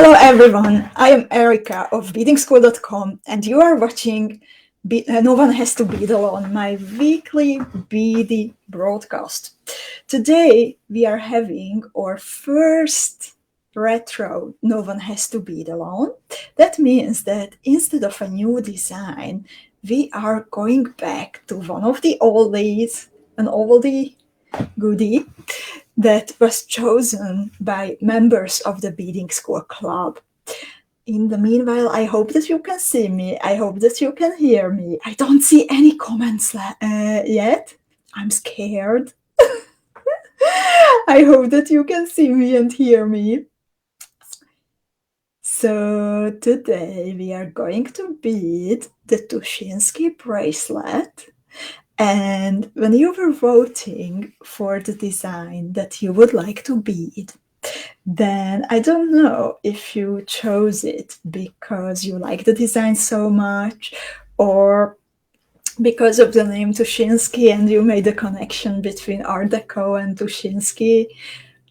Hello everyone, I am Erika of BEADIngschool.com and you are watching No One Has to Bead Alone, my weekly beady broadcast. Today we are having our first retro No One Has to Bead Alone. That means that instead of a new design, we are going back to one of the oldies, an oldie goodie that was chosen by members of the Beading School Club. In the meanwhile, I hope that you can see me. I hope that you can hear me. I don't see any comments yet. I'm scared. I hope that you can see me and hear me. So today we are going to bead the TUSCHINSKI bracelet. And when you were voting for the design that you would like to bead, then I don't know if you chose it because you like the design so much or because of the name TUSCHINSKI and you made a connection between Art Deco and TUSCHINSKI.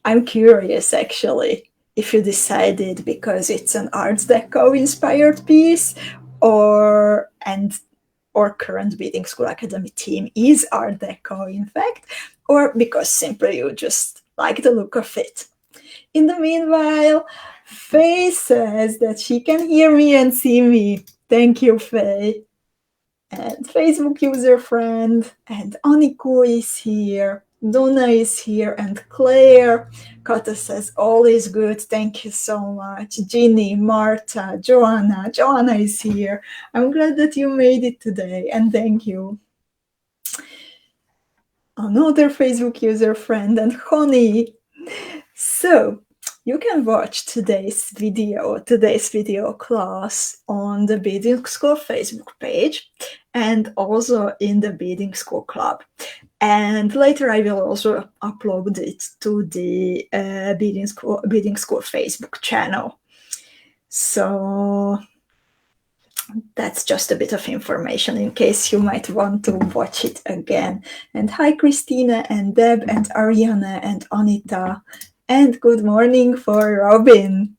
I'm curious actually if you decided because it's an Art Deco inspired piece or current Beading School Academy team is Art Deco in fact, or because simply you just like the look of it. In the meanwhile, Faye says that she can hear me and see me. Thank you, Faye. And Facebook user friend, and Aniko is here, Donna is here, and Claire. Kata says, all is good, thank you so much. Ginny, Marta, Joanna is here. I'm glad that you made it today, and thank you. Another Facebook user friend, and Honey. So, you can watch today's video class on the Beading School Facebook page and also in the Beading School Club. And later I will also upload it to the Beading School Facebook channel. So that's just a bit of information in case you might want to watch it again. And hi Christina and Deb and Ariana and Anita. And good morning for Robin.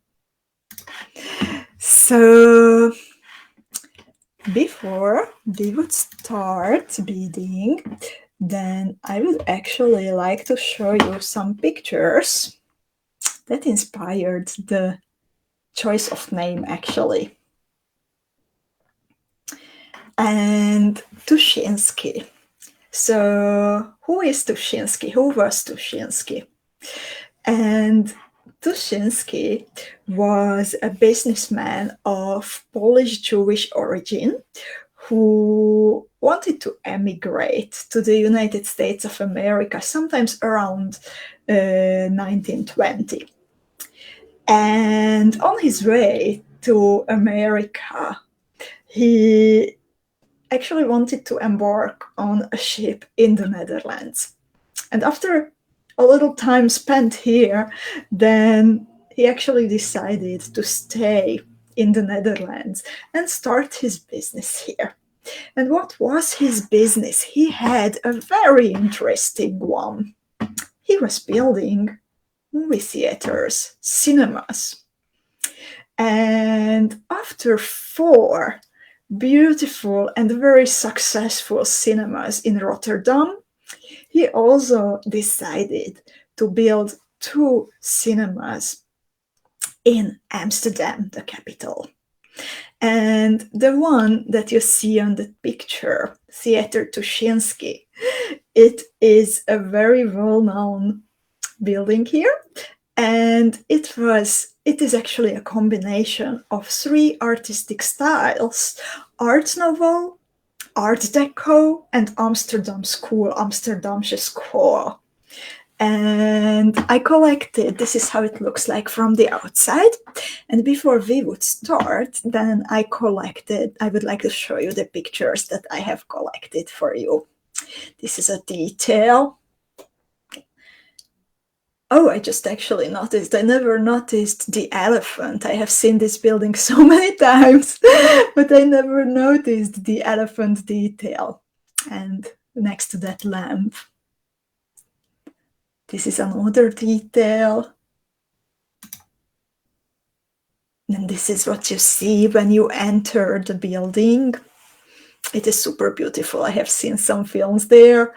So before we would start beading, then I would actually like to show you some pictures that inspired the choice of name actually. And TUSCHINSKI. So who is TUSCHINSKI? Who was TUSCHINSKI? And TUSCHINSKI was a businessman of Polish Jewish origin who wanted to emigrate to the United States of America, sometimes around 1920. And on his way to America, he actually wanted to embark on a ship in the Netherlands. And after a little time spent here, then he actually decided to stay in the Netherlands and start his business here. And what was his business? He had a very interesting one. He was building movie theaters, cinemas. And after 4 beautiful and very successful cinemas in Rotterdam, he also decided to build 2 cinemas in Amsterdam, the capital. And the one that you see on the picture, Theater TUSCHINSKI, it is a very well-known building here. And it is actually a combination of 3 artistic styles: Art Nouveau, Art Deco, and Amsterdam School, Amsterdamse School. And I collected, this is how it looks like from the outside. And before we would start, then I would like to show you the pictures that I have collected for you. This is a detail. Oh, I just actually noticed. I never noticed the elephant. I have seen this building so many times, but I never noticed the elephant detail. And next to that lamp. This is another detail. And this is what you see when you enter the building. It is super beautiful. I have seen some films there,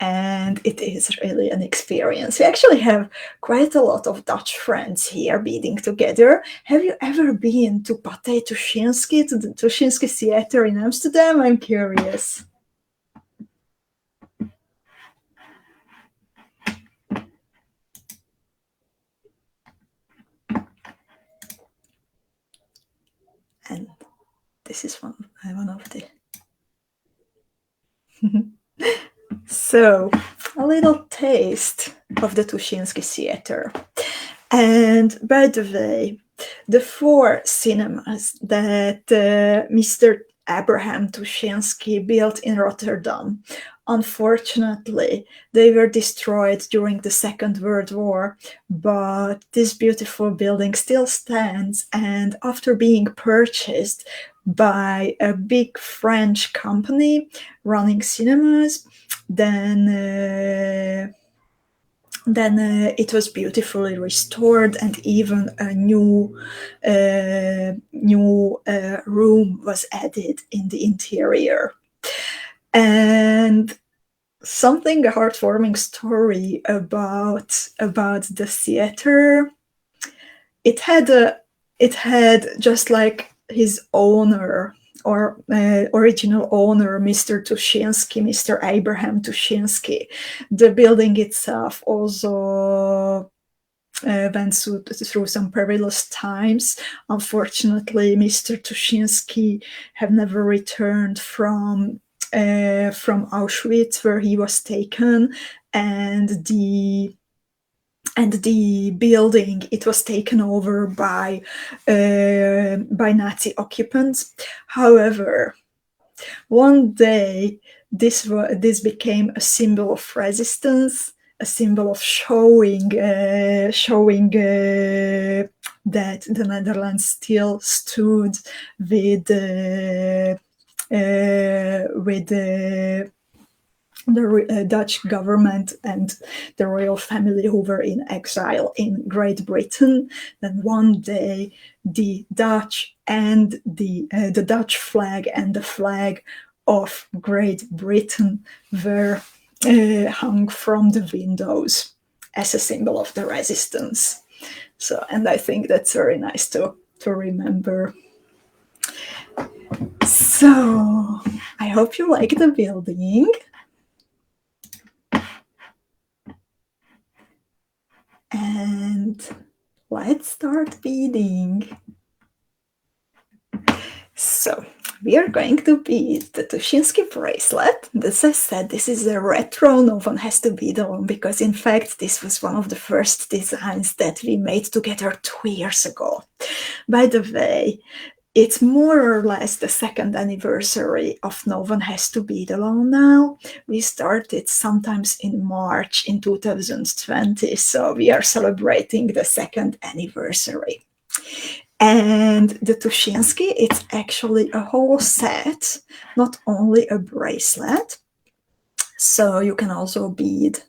and it is really an experience. We actually have quite a lot of Dutch friends here beading together. Have you ever been to Pathé Tuschinski, to the Tuschinski Theater in Amsterdam? I'm curious. And this is one of the... So, a little taste of the Tuschinski Theater. And by the way, the 4 cinemas that Mr. Abraham Tuschinski built in Rotterdam, unfortunately, they were destroyed during the Second World War, but this beautiful building still stands, and after being purchased by a big French company running cinemas, then it was beautifully restored, and even a new room was added in the interior. And something, a heartwarming story about the theater. It had just like his owner, or original owner, Mr. Tuschinski, Mr. Abraham Tuschinski. The building itself also went through some perilous times. Unfortunately, Mr. Tuschinski have never returned from Auschwitz, where he was taken, and the building, it was taken over by Nazi occupants. However, one day this became a symbol of resistance, a symbol of showing that the Netherlands still stood with the Dutch government and the royal family who were in exile in Great Britain. Then one day the Dutch and the Dutch flag and the flag of Great Britain were hung from the windows as a symbol of the resistance. So, and I think that's very nice to remember. So I hope you like the building. And let's start beading. So we are going to bead the Tuschinski bracelet. As I said, this is a retro, no one has to bead on, because in fact this was one of the first designs that we made together 2 years ago. By the way, it's more or less the 2nd anniversary of No One Has to Bead Alone now. We started sometimes in March in 2020, so we are celebrating the 2nd anniversary. And the Tuschinski, it's actually a whole set, not only a bracelet. So you can also bead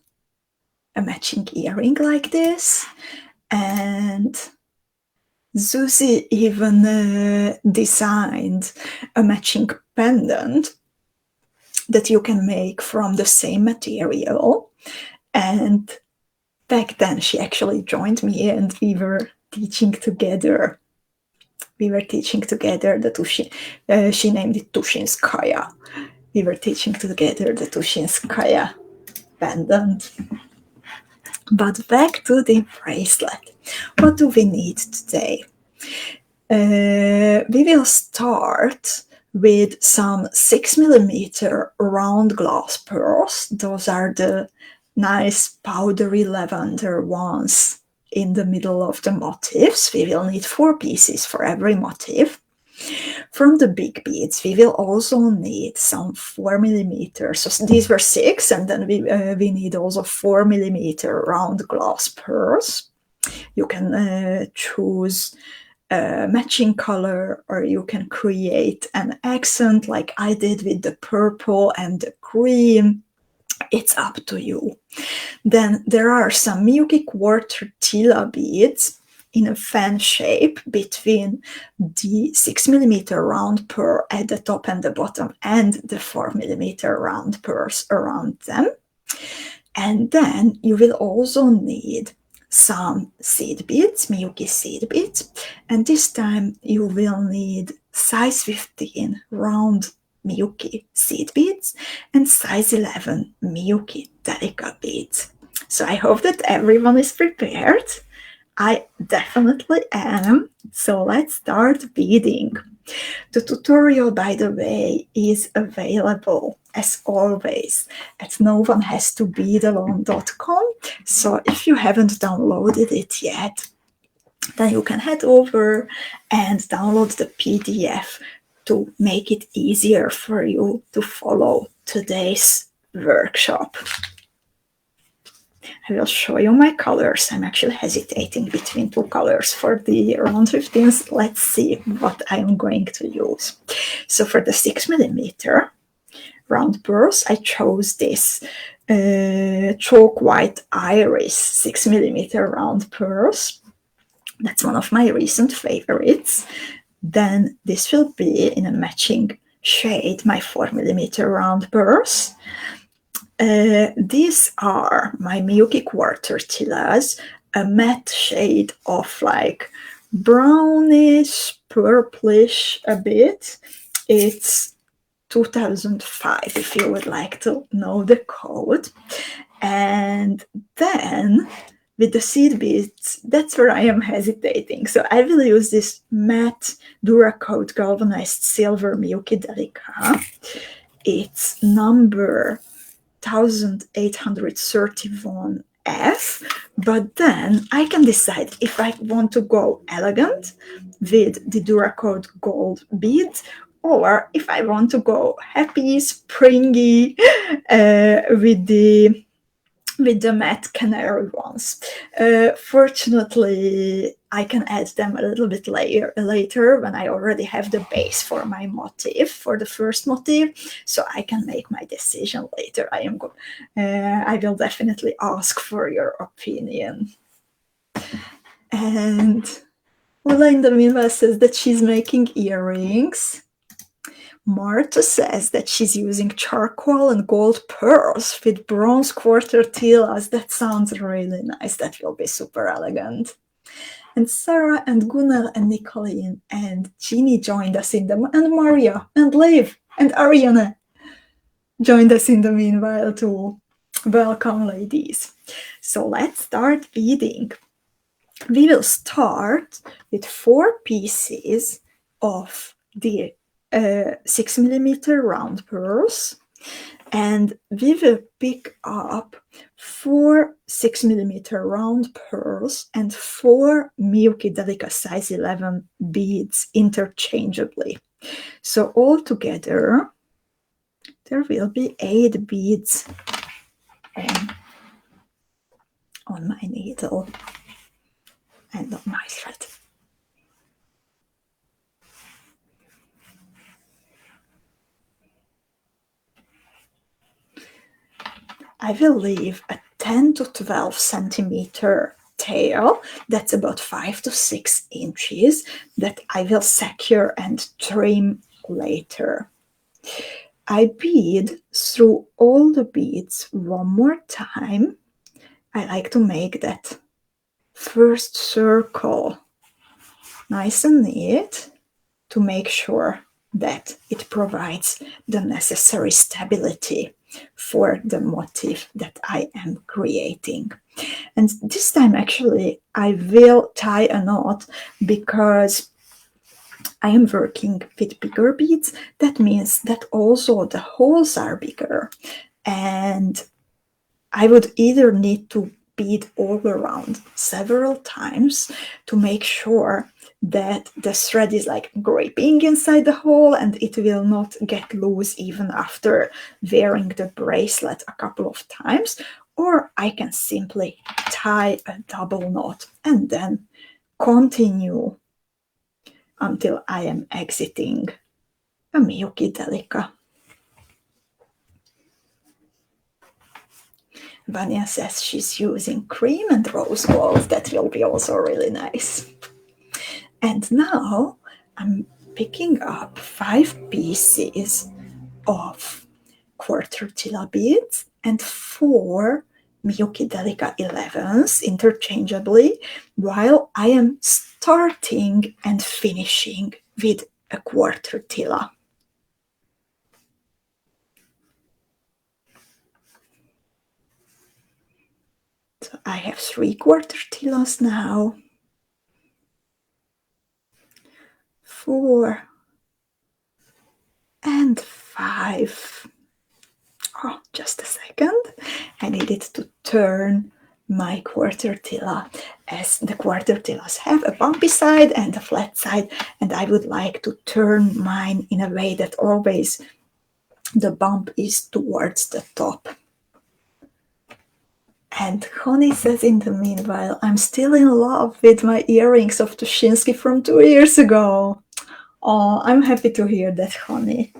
a matching earring like this. And Susie even designed a matching pendant that you can make from the same material. And back then she actually joined me, and we were teaching together. The she named it TUSCHINSKI. We were teaching together the TUSCHINSKI pendant. But back to the bracelet. What do we need today? We will start with some 6mm round glass pearls. Those are the nice powdery lavender ones in the middle of the motifs. We will need 4 pieces for every motif. From the big beads, we will also need some 4mm. So these were 6, and then we need also 4mm round glass pearls. You can choose a matching color, or you can create an accent like I did with the purple and the cream. It's up to you. Then there are some MIYUKI quarter TILA beads in a fan shape between the 6mm round pearl at the top and the bottom and the 4mm round pearls around them. And then you will also need some seed beads, MIYUKI seed beads, and this time you will need size 15 round MIYUKI seed beads and size 11 MIYUKI DELICA beads. So I hope that everyone is prepared. I definitely am. So let's start beading. The tutorial, by the way, is available as always at noonehasttobeadalone.com. So if you haven't downloaded it yet, then you can head over and download the PDF to make it easier for you to follow today's workshop. I will show you my colors. I'm actually hesitating between two colors for the round 15s. Let's see what I'm going to use. So for the 6mm round pearls, I chose this chalk white iris 6mm round pearls. That's one of my recent favorites. Then this will be in a matching shade, my 4mm round pearls. These are my MIYUKI quarter TILAs, a matte shade of like brownish, purplish a bit. It's 2005 if you would like to know the code. And then with the seed beads, that's where I am hesitating. So I will use this matte Duracoat galvanized silver MIYUKI DELICA. It's number 1831F, but then I can decide if I want to go elegant with the Duracoat gold beads, or if I want to go happy, springy with the matte canary ones. Fortunately, I can add them a little bit later when I already have the base for my motif, for the first motif, so I can make my decision later. I will definitely ask for your opinion. And Ula in the meanwhile says that she's making earrings. Marta says that she's using charcoal and gold pearls with bronze quarter TILAs. That sounds really nice. That will be super elegant. And Sarah and Gunnar and Nicolene and Jeannie joined us in the, and Maria and Liv and Ariane joined us in the meanwhile too. Welcome, ladies. So let's start beading. We will start with 4 pieces of the 6mm round pearls, and we will pick up 4 6mm round pearls and 4 MIYUKI DELICA size 11 beads interchangeably. So altogether there will be 8 beads on my needle and on my thread. I will leave a 10 to 12 centimeter tail, that's about 5 to 6 inches, that I will secure and trim later. I bead through all the beads one more time. I like to make that first circle nice and neat to make sure that it provides the necessary stability for the motif that I am creating. And this time actually I will tie a knot because I am working with bigger beads. That means that also the holes are bigger, and I would either need to bead all around several times to make sure that the thread is like gripping inside the hole and it will not get loose even after wearing the bracelet a couple of times, or I can simply tie a double knot and then continue until I am exiting a MIYUKI DELICA. Vanya says she's using cream and rose gold. That will be also really nice. And now I'm picking up 5 pieces of quarter TILA beads and 4 MIYUKI DELICA 11s interchangeably, while I am starting and finishing with a quarter TILA. So I have 3 quarter TILAs now, 4 and 5. Oh, just a second. I needed to turn my quarter TILA, as the quarter TILAs have a bumpy side and a flat side, and I would like to turn mine in a way that always the bump is towards the top. And Honey says, in the meanwhile, I'm still in love with my earrings of TUSCHINSKI from 2 years ago. Oh, I'm happy to hear that, Honey.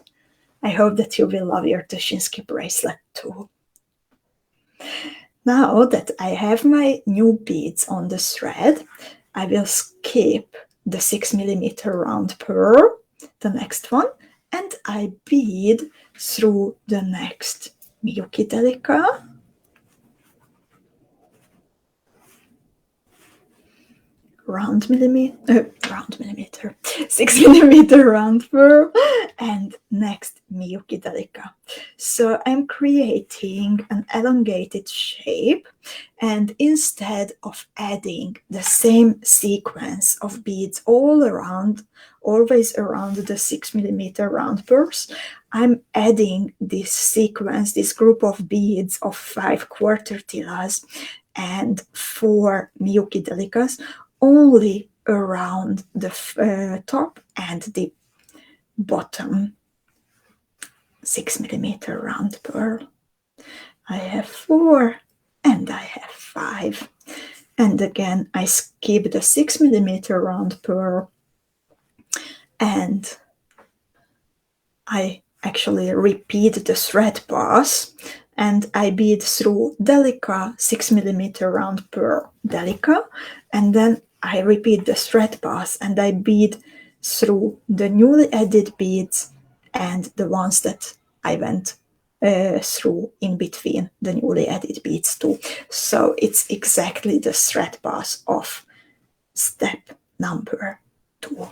I hope that you will love your TUSCHINSKI bracelet too. Now that I have my new beads on the thread, I will skip the 6mm round pearl, the next one, and I bead through the next MIYUKI DELICA, round millimeter, 6mm round pearl, and next MIYUKI DELICA. So I'm creating an elongated shape, and instead of adding the same sequence of beads all around, always around the 6mm round pearls, I'm adding this sequence, this group of beads of 5 quarter TILAs and 4 MIYUKI DELICAs only around the top and the bottom 6mm round pearl. I have 4 and I have 5. And again, I skip the 6mm round pearl, and I actually repeat the thread pass, and I bead through DELICA 6mm round pearl DELICA, and then I repeat the thread pass and I bead through the newly added beads and the ones that I went through in between the newly added beads too. So it's exactly the thread pass of step number 2.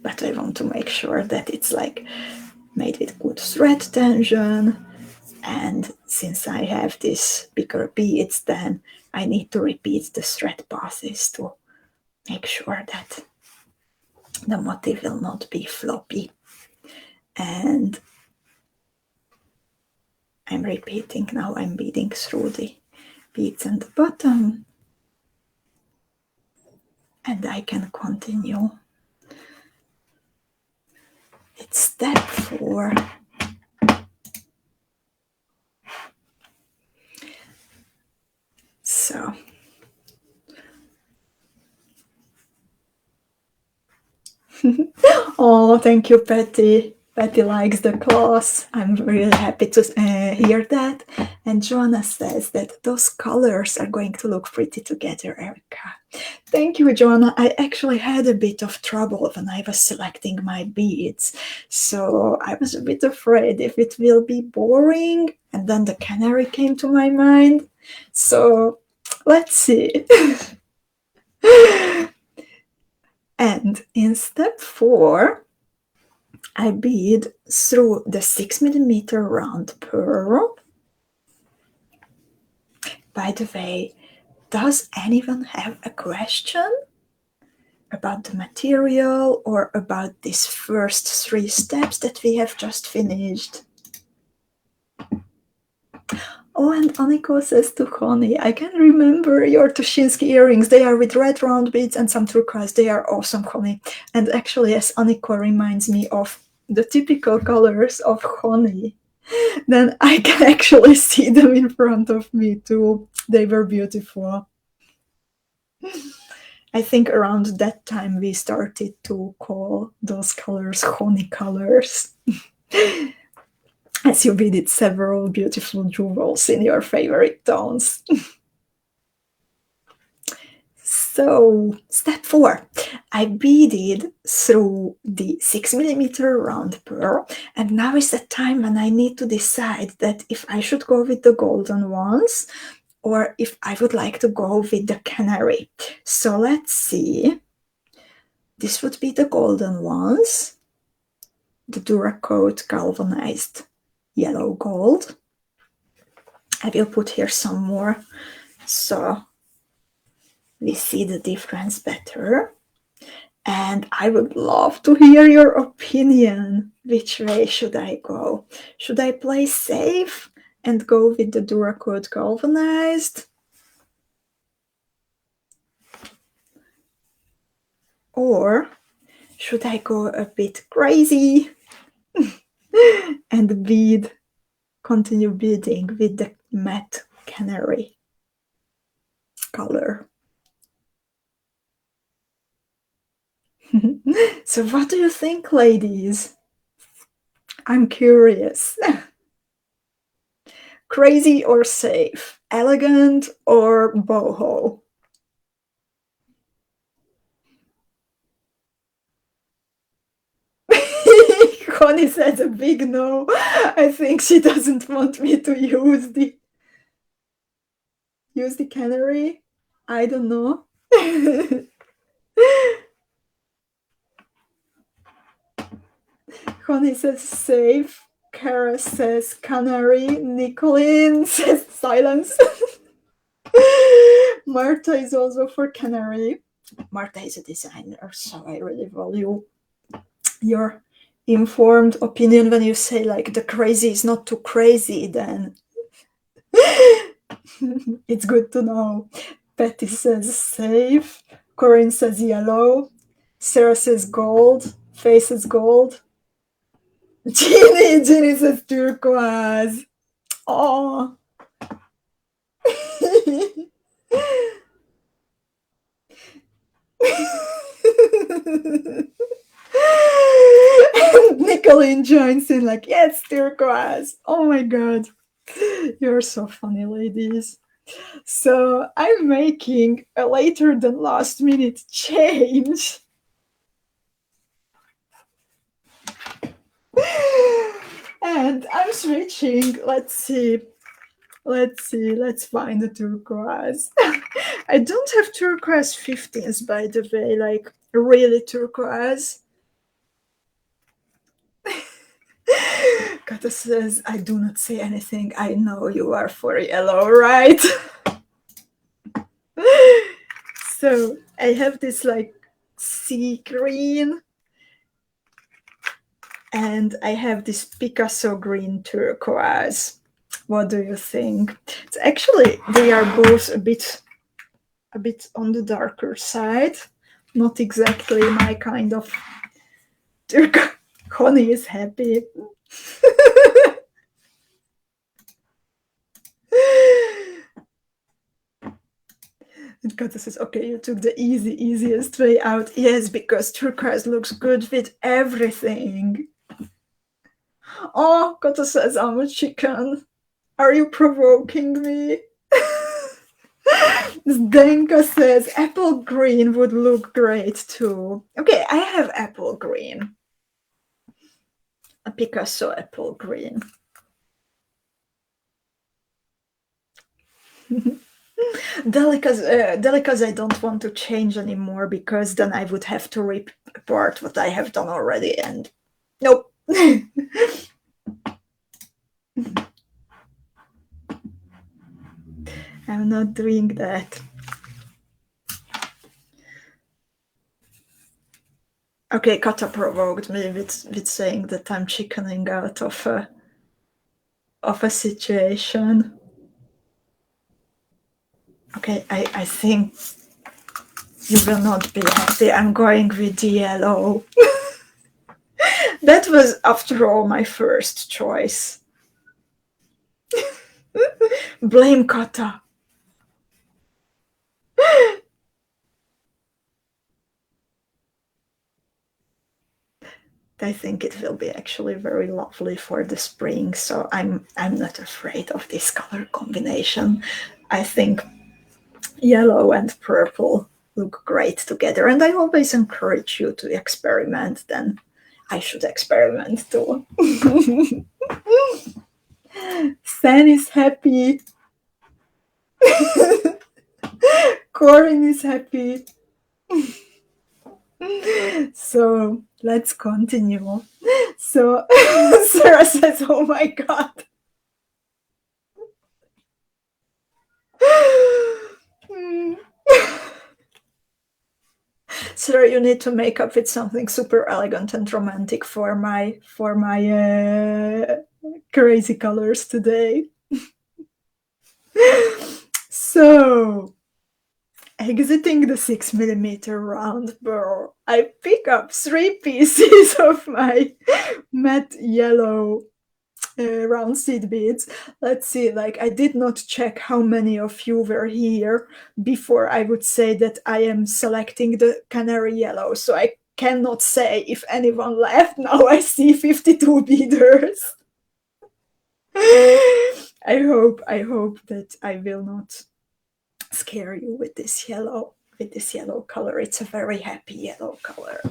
But I want to make sure that it's like made with good thread tension, and since I have these bigger beads, then I need to repeat the thread passes to make sure that the motif will not be floppy. And I'm repeating now, I'm beading through the beads at the bottom, and I can continue. It's step 4. So oh, thank you, Patty. Patty likes the class. I'm really happy to hear that. And Joanna says that those colors are going to look pretty together, Erika. Thank you, Joanna. I actually had a bit of trouble when I was selecting my beads. So I was a bit afraid if it will be boring. And then the canary came to my mind. So let's see. And in step 4, I bead through the 6mm round pearl. By the way, does anyone have a question about the material or about these first 3 steps that we have just finished? Oh, and Aniko says to Connie, I can remember your TUSCHINSKI earrings. They are with red round beads and some turquoise. They are awesome, Connie. And actually, yes, Aniko reminds me of the typical colors of Connie. Then I can actually see them in front of me too. They were beautiful. I think around that time we started to call those colors honey colors. As you beaded several beautiful jewels in your favorite tones. So, step 4. I beaded through the 6mm round pearl, and now is the time when I need to decide that if I should go with the golden ones or if I would like to go with the canary. So let's see. This would be the golden ones, the Duracoat galvanized yellow gold. I will put here some more so we see the difference better. And I would love to hear your opinion. Which way should I go? Should I play safe and go with the Duracoat galvanized? Or should I go a bit crazy and continue beading with the matte canary color? So what do you think, ladies? I'm curious. Crazy or safe? Elegant or boho? Connie says a big no. I think she doesn't want me to use the canary. I don't know. Connie says safe. Kara says canary. Nicolene says silence. Marta is also for canary. Marta is a designer, so I really value your informed opinion. When you say like the crazy is not too crazy, then it's good to know. Patty says safe. Corinne says yellow. Sarah says gold. Faye says gold. Ginny says turquoise. Oh. Nicolene joins in like, yes, turquoise. Oh my god. You're so funny, ladies. So I'm making a later than last minute change. And I'm switching. Let's see. Let's find the turquoise. I don't have turquoise 15s, by the way, like really turquoise. Kata says, I do not say anything. I know you are for yellow, right? So I have this like sea green, and I have this Picasso green turquoise. What do you think? It's actually, they are both a bit on the darker side. Not exactly my kind of turquoise. Connie is happy. And Kata says, okay, you took the easiest way out. Yes, because turquoise looks good with everything. Oh, Kata says, I'm a chicken. Are you provoking me? Zdenka says, apple green would look great too. Okay, I have apple green. A Picasso apple green. Delicas I don't want to change anymore, because then I would have to rip apart what I have done already, and nope. I'm not doing that. Okay, Kata provoked me with saying that I'm chickening out of a situation. Okay, I think you will not be happy. I'm going with the yellow. That was, after all, my first choice. Blame Kata. I think it will be actually very lovely for the spring. So I'm not afraid of this color combination. I think yellow and purple look great together, and I always encourage you to experiment. Then I should experiment too. San is happy. Corin is happy. So let's continue. So Sarah says, oh my god. Sarah, you need to make up with something super elegant and romantic for my crazy colors today. So exiting the 6mm round burr, I pick up 3 pieces of my matte yellow round seed beads. Let's see, like I did not check how many of you were here before I would say that I am selecting the canary yellow, so I cannot say if anyone left. Now I see 52 beaders. I hope that I will not scare you with this yellow color. It's a very happy yellow color.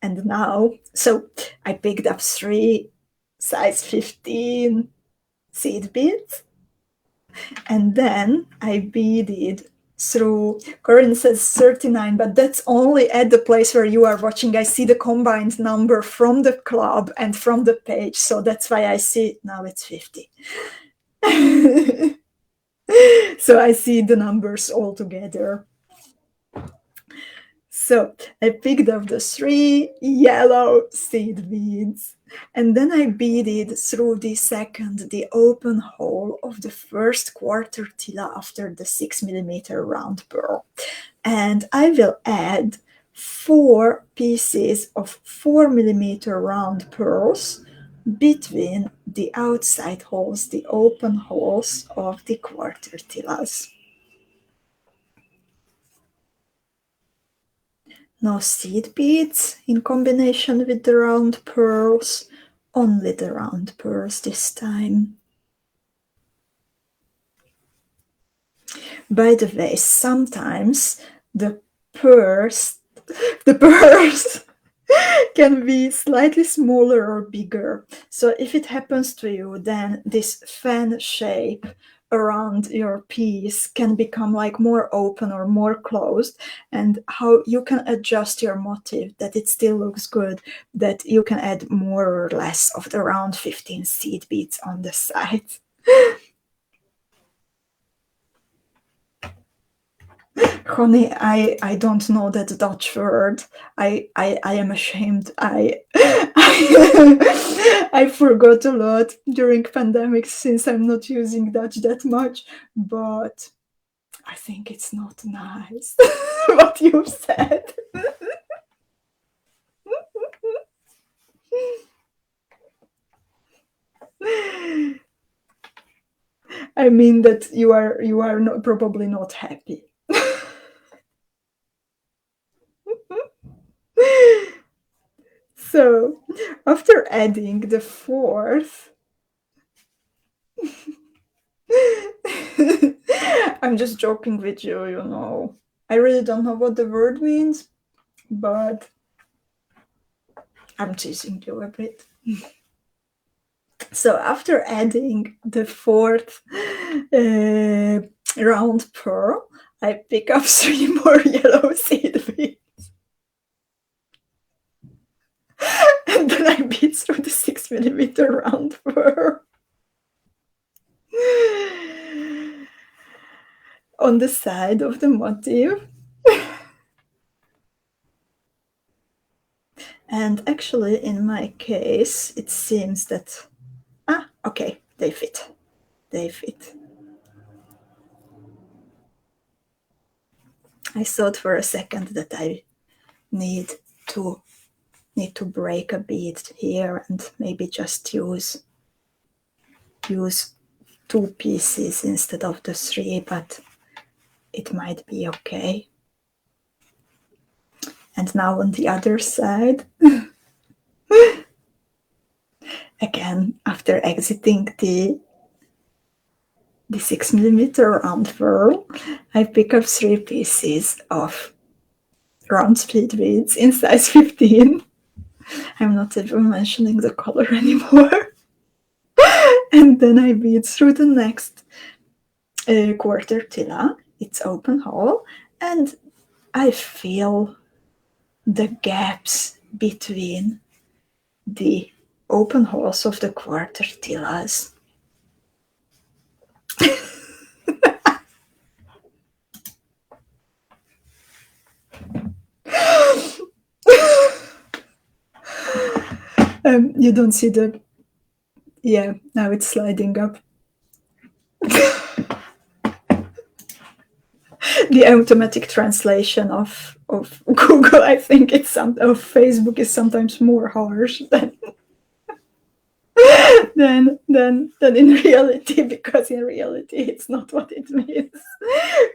And now, so I picked up 3 size 15 seed beads, and then I beaded through. Corinne says 39, but that's only at the place where you are watching. I see the combined number from the club and from the page, so that's why I see now it's 50. So I see the numbers all together. So I picked up the 3 yellow seed beads, and then I beaded through the open hole of the first quarter TILA after the 6mm round pearl. And I will add 4 pieces of 4mm round pearls between the outside holes, the open holes of the quarter TILAs. No seed beads in combination with the round pearls, only the round pearls this time. By the way, sometimes the pearls can be slightly smaller or bigger. So if it happens to you, then this fan shape around your piece can become like more open or more closed, and how you can adjust your motif that it still looks good, that you can add more or less of the round 15 seed beads on the side. Honey, I don't know that Dutch word. I am ashamed. I forgot a lot during pandemic since I'm not using Dutch that much, but I think it's not nice what you said. I mean that you are not, probably not happy. So after adding the 4th, I'm just joking with you, you know. I really don't know what the word means, but I'm teasing you a bit. So after adding the 4th round pearl, I pick up 3 more yellow seed beads. And then I beat through the 6mm round pearl on the side of the motif. And actually, in my case, it seems that, okay, they fit. They fit. I thought for a second that I need to break a bead here and maybe just use 2 pieces instead of the 3, but it might be okay. And now on the other side, again, after exiting the 6mm round pearl, I pick up 3 pieces of round split beads in size 15. I'm not even mentioning the color anymore. And then I bead through the next quarter TILA. It's open hole, and I feel the gaps between the open holes of the quarter TILAs. You don't see the... Yeah, now it's sliding up. The automatic translation of Google, I think of Facebook, is sometimes more harsh than in reality, because in reality it's not what it means.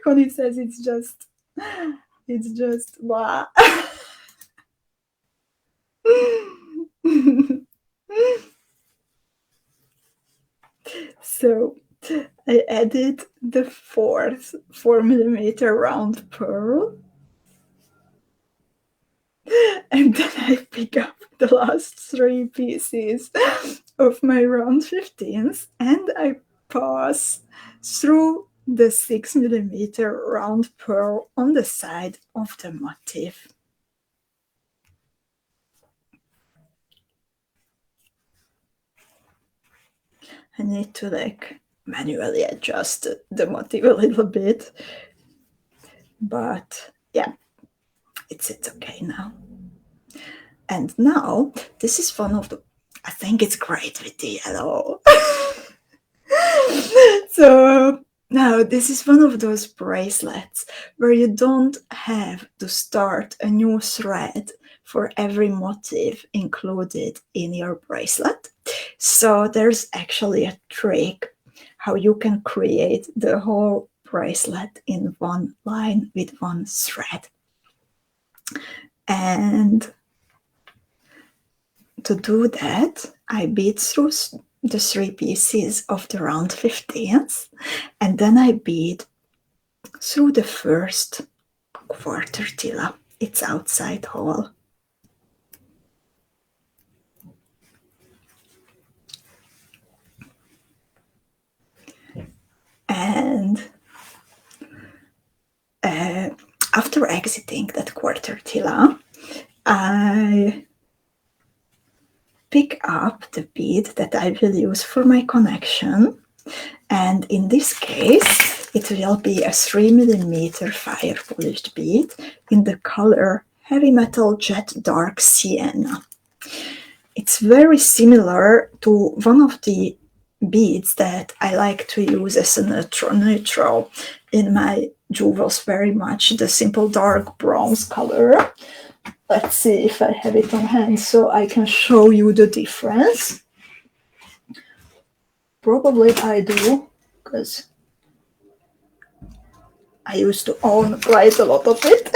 When it says it's just blah. So I added the 4th 4mm round pearl, and then I pick up the last 3 pieces of my round 15s, and I pass through the 6mm round pearl on the side of the motif. I need to like manually adjust the motif a little bit, but yeah, it's okay now. And now this is one of the... I think it's great with the yellow. So now this is one of those bracelets where you don't have to start a new thread for every motif included in your bracelet. So there's actually a trick how you can create the whole bracelet in one line with one thread. And to do that, I bead through the 3 pieces of the round 15s, and then I bead through the first quarter TILA, its outside hole. And after exiting that quarter TILA, I pick up the bead that I will use for my connection, and in this case it will be a 3mm fire polished bead in the color Heavy Metal Jet Dark Sienna. It's very similar to one of the beads that I like to use as a neutral in my jewels very much, the simple dark bronze color. Let's see if I have it on hand so I can show you the difference. Probably I do, because I used to own quite a lot of it.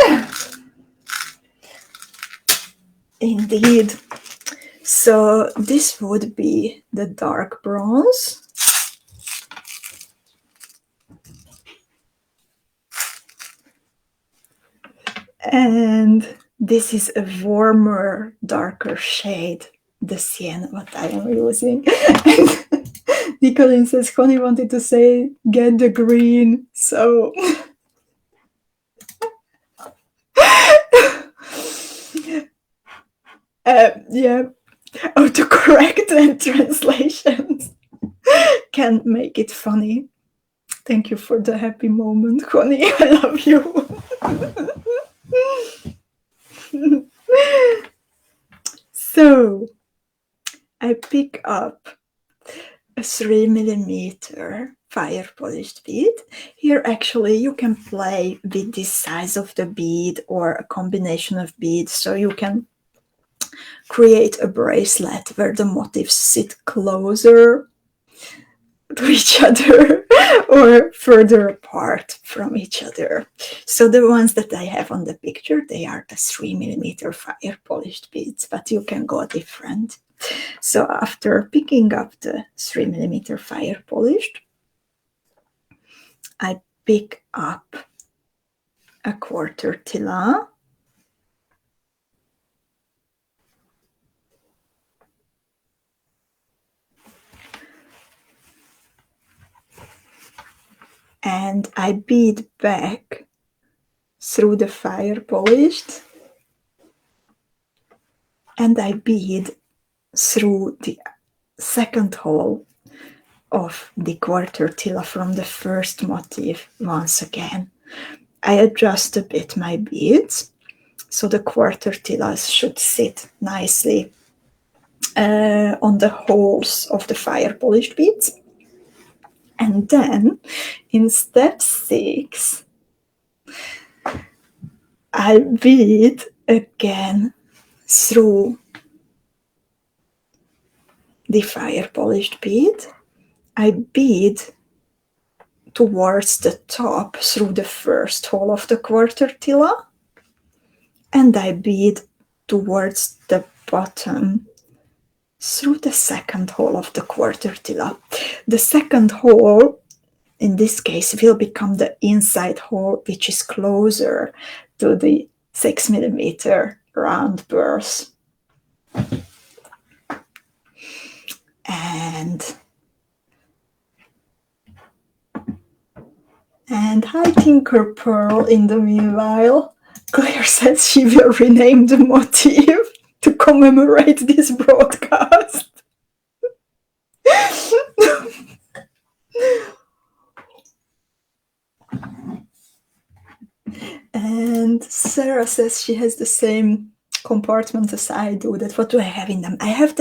Indeed. So this would be the dark bronze. And this is a warmer, darker shade, the sienna, what I am using. Nicolene says Connie wanted to say, get the green, so... yeah, autocorrect and translations can make it funny. Thank you for the happy moment, Connie. I love you. So I pick up a 3mm fire polished bead. Here actually you can play with the size of the bead or a combination of beads, so you can create a bracelet where the motifs sit closer to each other or further apart from each other. So the ones that I have on the picture, they are the 3mm fire polished beads, but you can go different. So after picking up the 3mm fire polished, I pick up a 1/4 TILA, and I bead back through the fire polished, and I bead through the second hole of the 1/4 TILA from the first motif once again. I adjust a bit my beads, so the 1/4 TILAs should sit nicely on the holes of the fire polished beads. And then in step 6, I bead again through the fire polished bead. I bead towards the top through the first hole of the 1/4 TILA, and I bead towards the bottom through the second hole of the 1/4 TILA. The second hole in this case will become the inside hole, which is closer to the 6mm round pearls. And hi Tinker Pearl in the meanwhile. Claire says she will rename the motif to commemorate this broadcast. And Sarah says she has the same compartment as I do. That what do I have in them? I have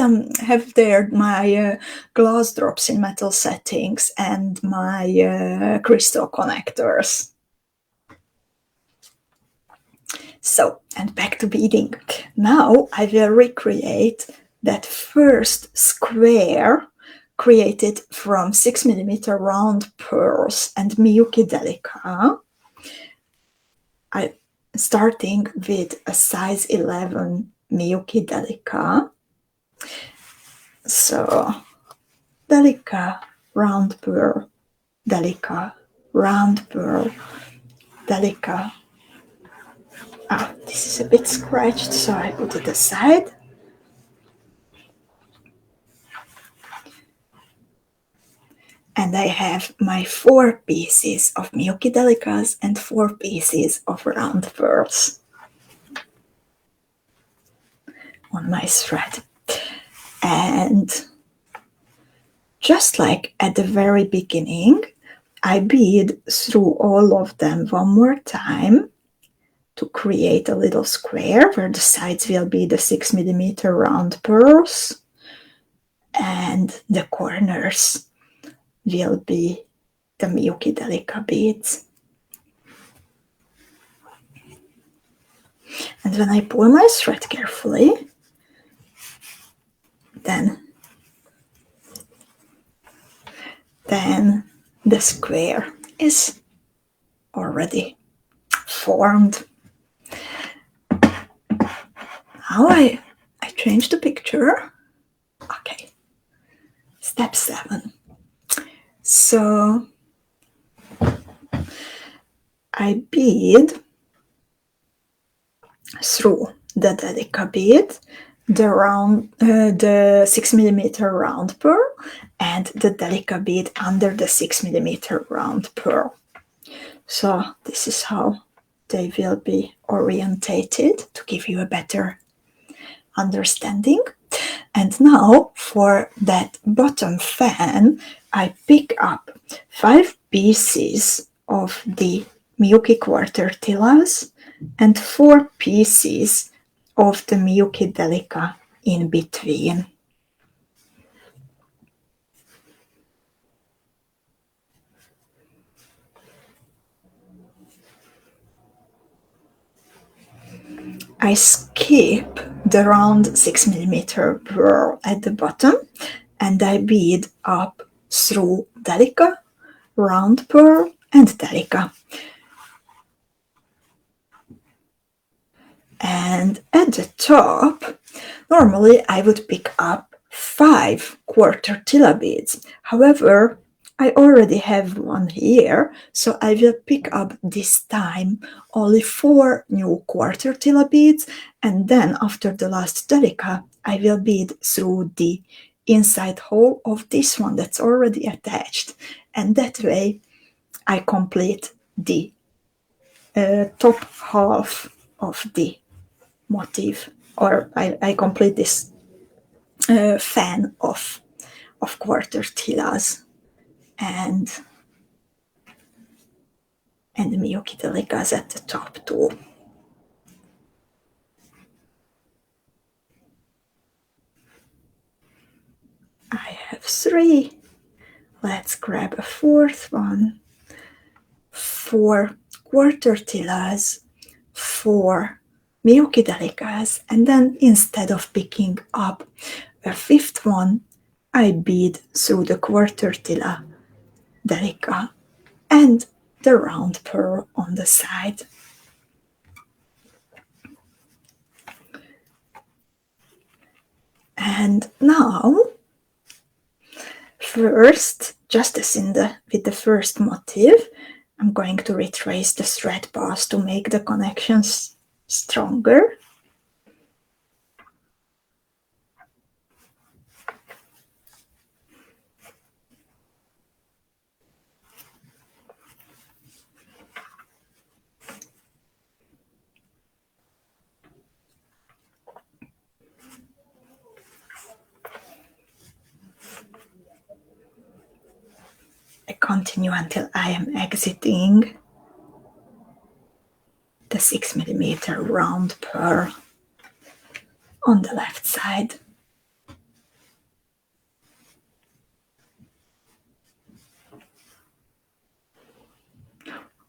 there my glass drops in metal settings and my crystal connectors. So, and back to beading. Now I will recreate that first square created from 6mm round pearls and MIYUKI DELICA. Starting with a size 11 MIYUKI DELICA. So, DELICA, round pearl, DELICA, round pearl, DELICA. This is a bit scratched, so I put it aside. And I have my 4 pieces of MIYUKI DELICAs and 4 pieces of round pearls on my thread. And just like at the very beginning, I bead through all of them one more time to create a little square where the sides will be the 6mm round pearls and the corners will be the MIYUKI DELICA beads. And when I pull my thread carefully, then the square is already formed. Now I change the picture. Okay, step 7. So I bead through the DELICA bead, the 6mm round pearl, and the DELICA bead under the 6mm round pearl. So this is how they will be orientated to give you a better understanding. And now for that bottom fan, I pick up 5 pieces of the MIYUKI 1/4 TILAs and 4 pieces of the MIYUKI DELICA in between. I skip the round 6mm pearl at the bottom and I bead up through DELICA, round pearl, and DELICA. And at the top, normally I would pick up 5 quarter TILA beads. However, I already have one here, so I will pick up this time only 4 new quarter TILA beads, and then after the last DELICA, I will bead through the inside hole of this one that's already attached, and that way I complete the top half of the motif, or I complete this fan of quarter TILAs and MIYUKI DELICAs at the top too. I have 3. Let's grab a 4th one. 4 quarter TILAs, 4 MIYUKI DELICAs, and then instead of picking up a 5th one, I bead through the quarter TILA DELICA and the round pearl on the side. And now, first, just as with the first motif, I'm going to retrace the thread path to make the connections stronger. I continue until I am exiting the 6mm round pearl on the left side.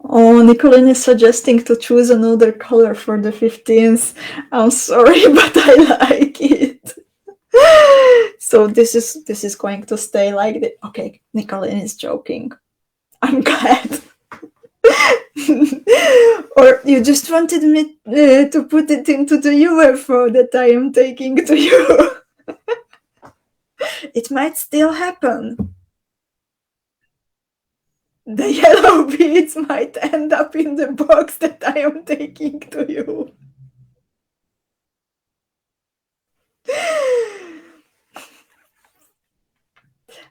Oh, Nicolene is suggesting to choose another color for the 15th. I'm sorry, but I like it. So this is going to stay like this. Okay, Nicolene is joking. I'm glad. Or you just wanted me to put it into the UFO that I am taking to you. It might still happen. The yellow beads might end up in the box that I am taking to you.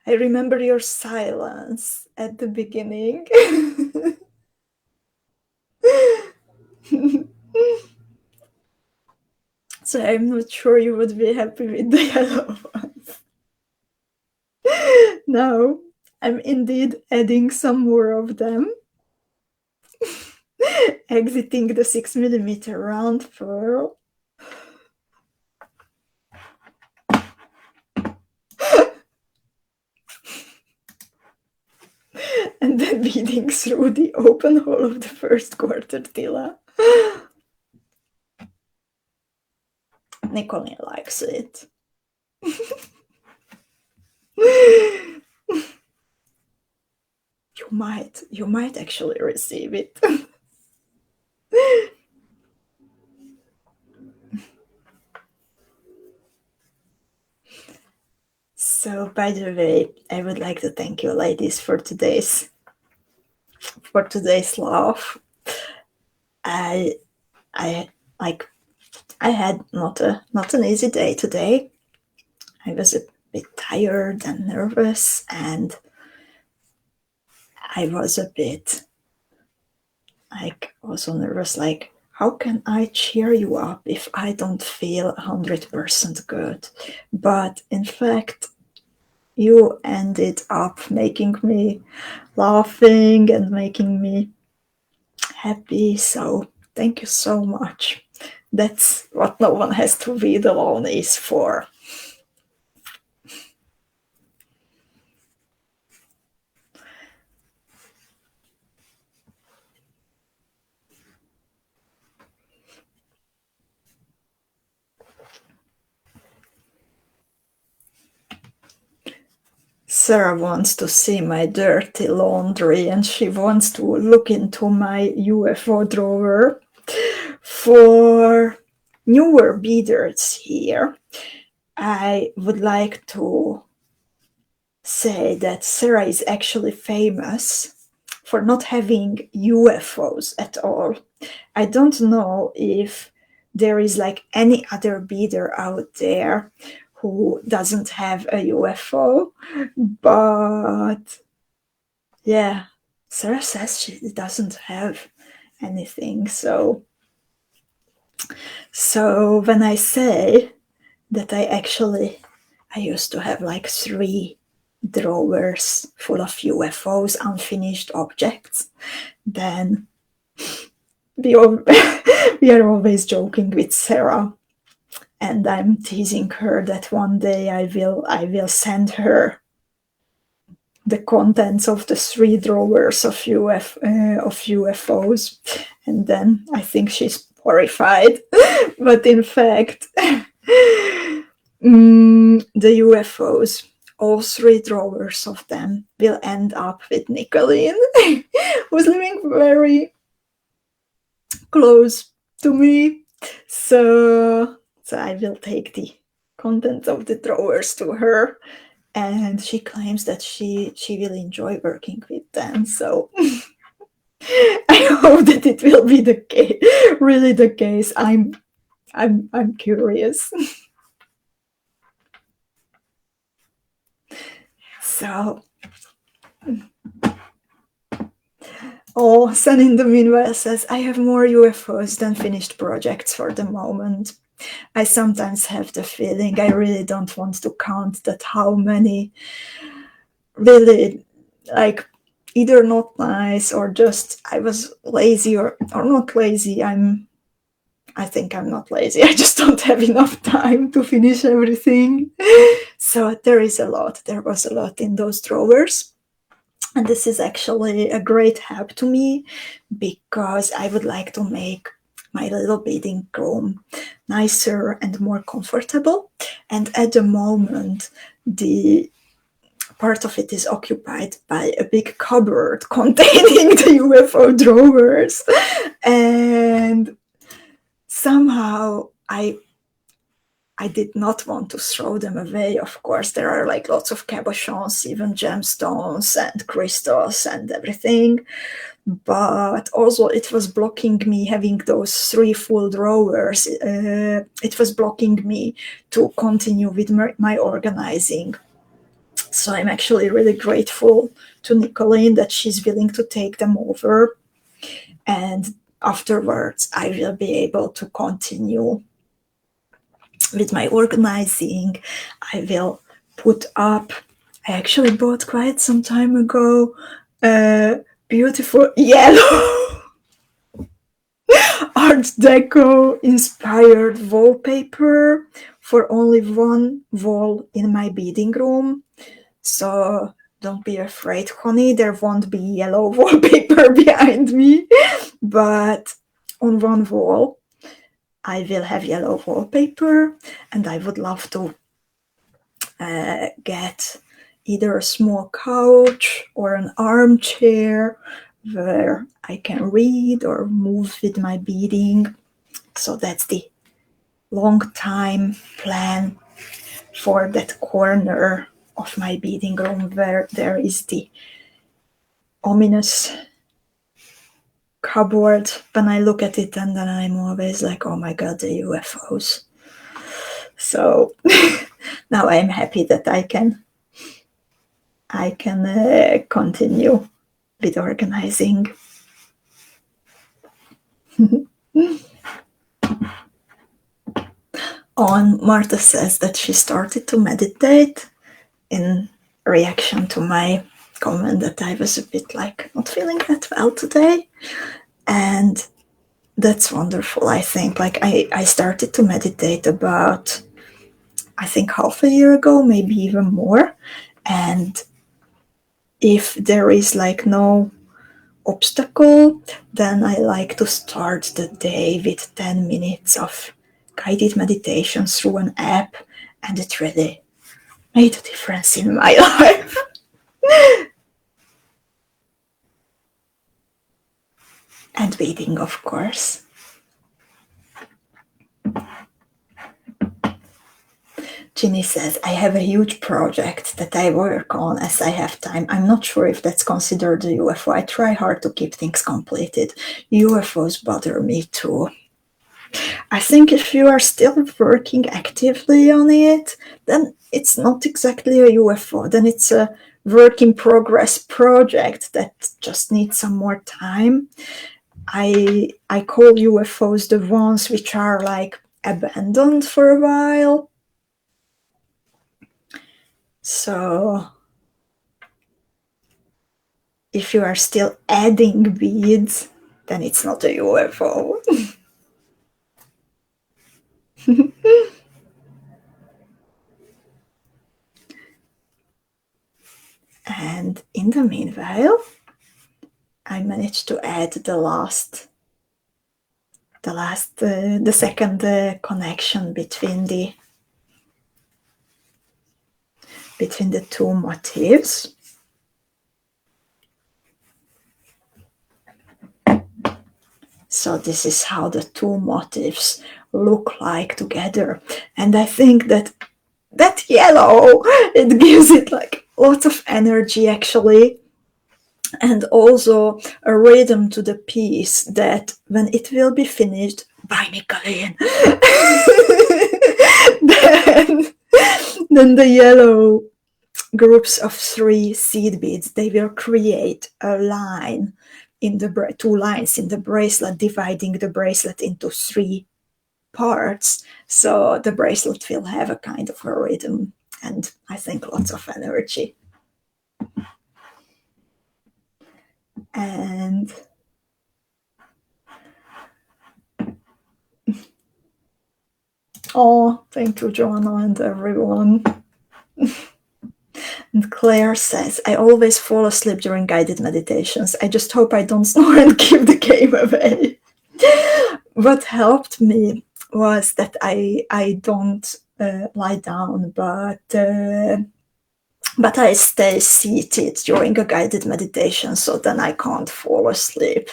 I remember your silence at the beginning. So I'm not sure you would be happy with the yellow ones. Now, I'm indeed adding some more of them. Exiting the 6mm round pearl. And then beading through the open hole of the first quarter TILA. Nicolene likes it. You might actually receive it. So, by the way, I would like to thank you, ladies, for today's laugh. I had not an easy day today. I was a bit tired and nervous, and I was a bit also nervous, how can I cheer you up if I don't feel 100% good? But in fact, you ended up making me laughing and making me happy, so thank you so much. That's what No One Has to Read Alone is for. Sarah wants to see my dirty laundry and she wants to look into my UFO drawer. For newer beaders here, I would like to say that Sarah is actually famous for not having UFOs at all. I don't know if there is like any other beader out there who doesn't have a UFO, but yeah, Sarah says she doesn't have anything. So when I say that I used to have like 3 drawers full of UFOs, unfinished objects, then we are always joking with Sarah, and I'm teasing her that one day I will send her the contents of the 3 drawers of UFOs, and then I think she's horrified. But in fact, the UFOs, all 3 drawers of them, will end up with Nicolene, who's living very close to me. So I will take the contents of the drawers to her, and she claims that she will enjoy working with them. So I hope that it will be the case, really the case. I'm curious. So, Sun in the meanwhile says, I have more UFOs than finished projects for the moment. I sometimes have the feeling I really don't want to count that how many really, like, either not nice or just I was lazy or not lazy. I think I'm not lazy. I just don't have enough time to finish everything. So there was a lot in those drawers. And this is actually a great help to me because I would like to make my little beading room nicer and more comfortable. And at the moment, the part of it is occupied by a big cupboard containing the UFO drawers. And somehow I did not want to throw them away. Of course, there are like lots of cabochons, even gemstones and crystals and everything. But also it was blocking me having those 3 full drawers. It was blocking me to continue with my organizing. So I'm actually really grateful to Nicolene that she's willing to take them over. And afterwards, I will be able to continue with my organizing. I will put up, I actually bought quite some time ago, a beautiful yellow Art Deco inspired wallpaper for only one wall in my beading room. So don't be afraid, honey, there won't be yellow wallpaper behind me, but on one wall I will have yellow wallpaper, and I would love to get either a small couch or an armchair where I can read or move with my beading. So that's the long time plan for that corner of my beading room where there is the ominous cupboard. When I look at it, and then I'm always like, oh my god, the UFOs. So now I'm happy that I can continue with organizing. Martha says that she started to meditate in reaction to my comment that I was a bit like not feeling that well today. And that's wonderful, I think. Like I started to meditate about, I think, half a year ago, maybe even more. And if there is like no obstacle, then I like to start the day with 10 minutes of guided meditation through an app, and it really made a difference in my life. And beading, of course. Ginny says, I have a huge project that I work on as I have time. I'm not sure if that's considered a UFO. I try hard to keep things completed. UFOs bother me too. I think if you are still working actively on it, then it's not exactly a UFO. Then it's a work in progress project that just needs some more time. I call UFOs the ones which are like abandoned for a while. So if you are still adding beads, then it's not a UFO. And in the meanwhile, I managed to add the second connection between the two motifs. So this is how the two motifs look like together. And I think that yellow, it gives it like lots of energy actually. And also a rhythm to the piece that when it will be finished by Nicholene, then the yellow groups of 3 seed beads, they will create a line in the 2 lines in the bracelet, dividing the bracelet into 3 parts. So the bracelet will have a kind of a rhythm and I think lots of energy. And oh, thank you, Joanna and everyone. And Claire says, I always fall asleep during guided meditations. I just hope I don't snore and give the game away. What helped me was that I don't lie down, but I stay seated during a guided meditation, so then I can't fall asleep.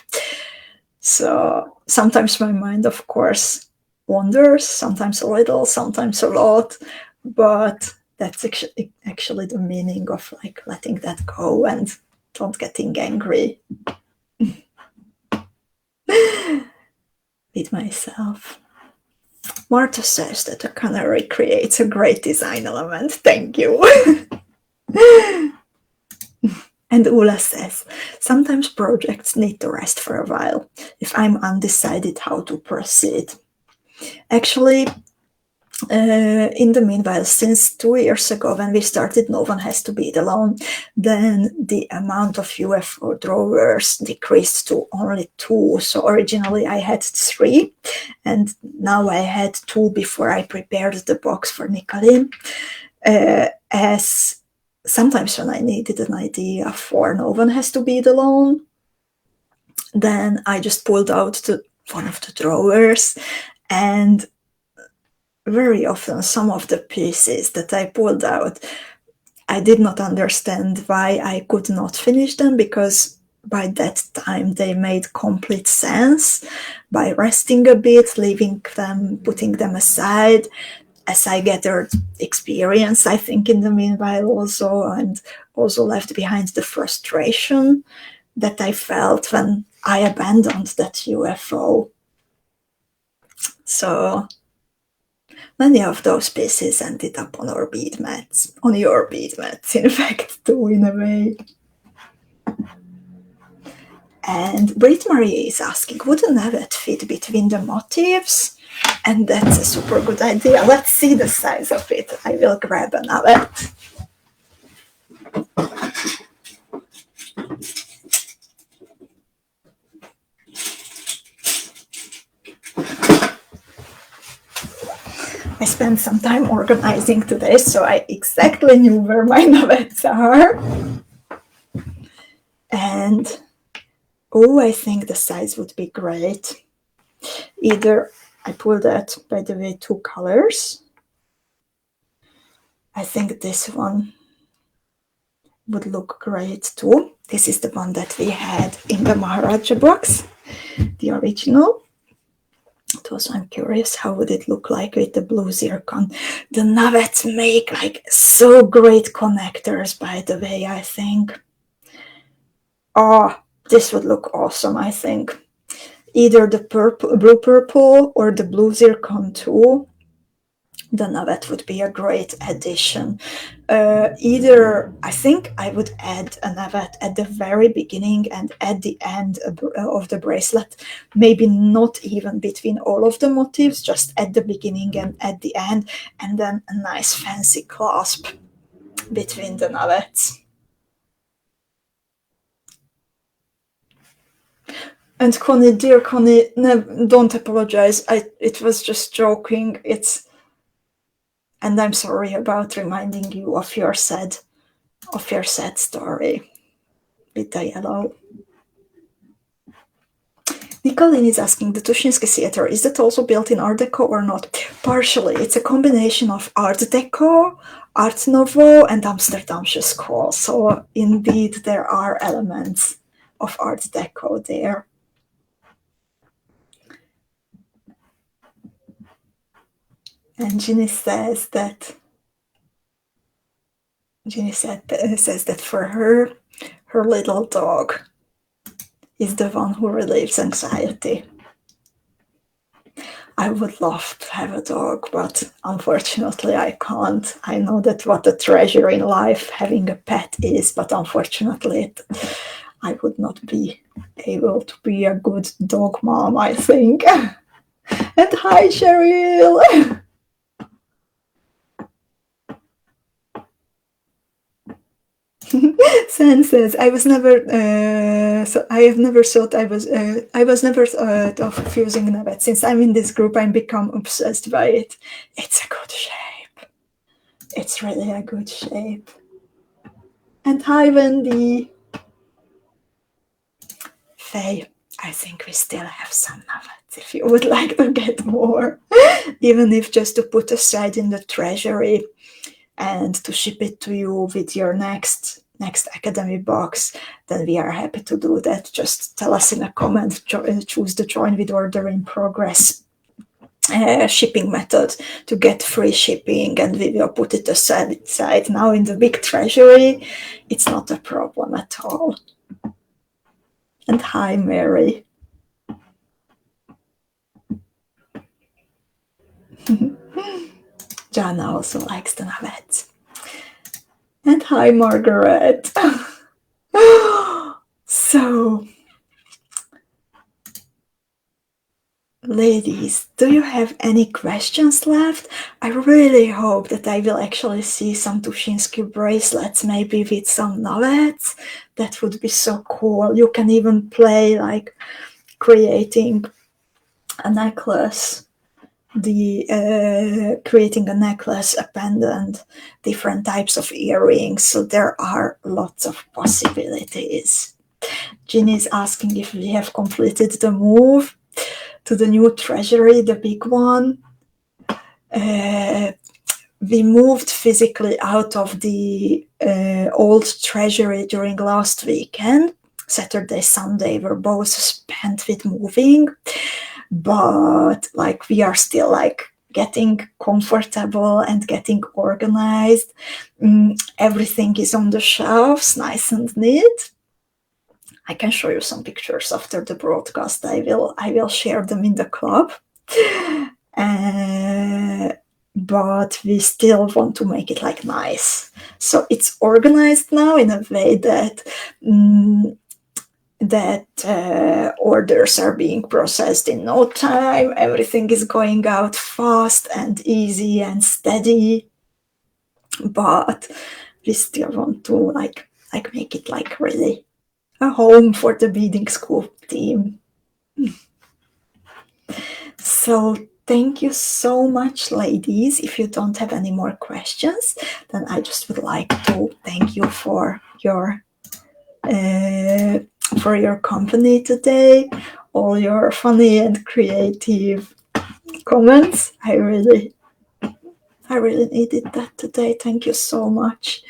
So sometimes my mind, of course, wanders, sometimes a little, sometimes a lot, but that's actually the meaning of like letting that go and don't getting angry with myself. Marta says that a canary creates a great design element. Thank you. And Ula says, sometimes projects need to rest for a while if I'm undecided how to proceed. Actually, in the meanwhile, since 2 years ago when we started No One Has to Bead Alone, then the amount of UFO drawers decreased to only 2. So originally I had 3, and now I had 2 before I prepared the box for Nicholene. As sometimes when I needed an idea for No One Has to Bead Alone, then I just pulled out one of the drawers, and very often some of the pieces that I pulled out, I did not understand why I could not finish them, because by that time they made complete sense. By resting a bit, leaving them, putting them aside, as I gathered experience, I think in the meanwhile also, and also left behind the frustration that I felt when I abandoned that UFO. So many of those pieces ended up on our bead mats, on your bead mats, in fact, too, in a way. And Brit Marie is asking, would a navet fit between the motifs? And that's a super good idea. Let's see the size of it. I will grab a navet. I spent some time organizing today, so I exactly knew where my navets are. And oh, I think the size would be great. Either I pulled out, by the way, 2 colors. I think this one would look great too. This is the one that we had in the Maharaja box, the original. So I'm curious how would it look like with the blue zircon. The navets make like so great connectors, by the way, I think. Oh, this would look awesome, I think. Either the blue purple or the blue zircon too. The navet would be a great addition. Either, I think I would add a navet at the very beginning and at the end of the bracelet. Maybe not even between all of the motifs, just at the beginning and at the end, and then a nice fancy clasp between the navets. And Connie, dear Connie, don't apologize. It was just joking. And I'm sorry about reminding you of your sad story with the yellow. Nicolene is asking, the Tuschinsky Theater, is that also built in Art Deco or not? Partially. It's a combination of Art Deco, Art Nouveau, and Amsterdamse School. So indeed, there are elements of Art Deco there. And Ginny says that for her little dog is the one who relieves anxiety. I would love to have a dog, but unfortunately I can't. I know that what a treasure in life having a pet is, but unfortunately I would not be able to be a good dog mom, I think. And hi, Cheryl! San says, I was never thought of fusing navet. Since I'm in this group, I'm become obsessed by it. It's a good shape. It's really a good shape. And hi, Wendy. Faye, I think we still have some navets if you would like to get more. Even if just to put aside in the treasury and to ship it to you with your next academy box, then we are happy to do that. Just tell us in a comment, choose the join with order in progress shipping method to get free shipping, and we will put it aside. Now in the big treasury, it's not a problem at all. And hi, Mary. Jana also likes the navets. And hi, Margaret. So, ladies, do you have any questions left? I really hope that I will actually see some Tuschinsky bracelets, maybe with some navets. That would be so cool. You can even play like creating a necklace, creating a necklace, a pendant, different types of earrings. So there are lots of possibilities. Ginny is asking if we have completed the move to the new treasury, the big one. We moved physically out of the old treasury during last weekend. Saturday, Sunday were both spent with moving, but like we are still like getting comfortable and getting organized. Everything is on the shelves, nice and neat. I can show you some pictures after the broadcast. I will share them in the club. But we still want to make it like nice. So it's organized now in a way that orders are being processed in no time. Everything is going out fast and easy and steady. But we still want to like make it like really a home for the Beading School team. So thank you so much, ladies. If you don't have any more questions, then I just would like to thank you for your company today, all your funny and creative comments. I really needed that today. Thank you so much.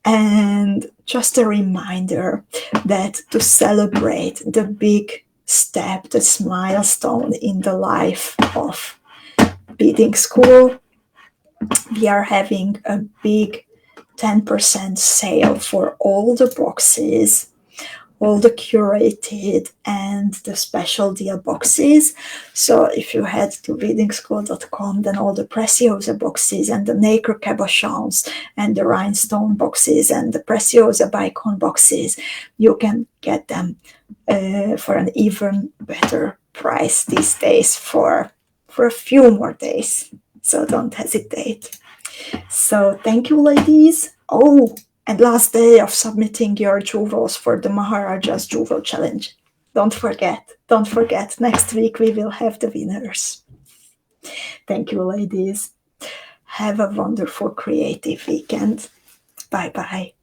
And just a reminder that to celebrate the big step, this milestone in the life of Beading School, we are having a big 10% sale for all the boxes, all the curated and the special deal boxes. So if you head to beadingschool.com, then all the Preciosa boxes and the Nacre cabochons and the rhinestone boxes and the Preciosa bicon boxes, you can get them for an even better price these days for a few more days. So don't hesitate. So thank you, ladies. Oh, and last day of submitting your jewels for the Maharaja's Jewel Challenge. Don't forget, next week we will have the winners. Thank you, ladies. Have a wonderful creative weekend. Bye-bye.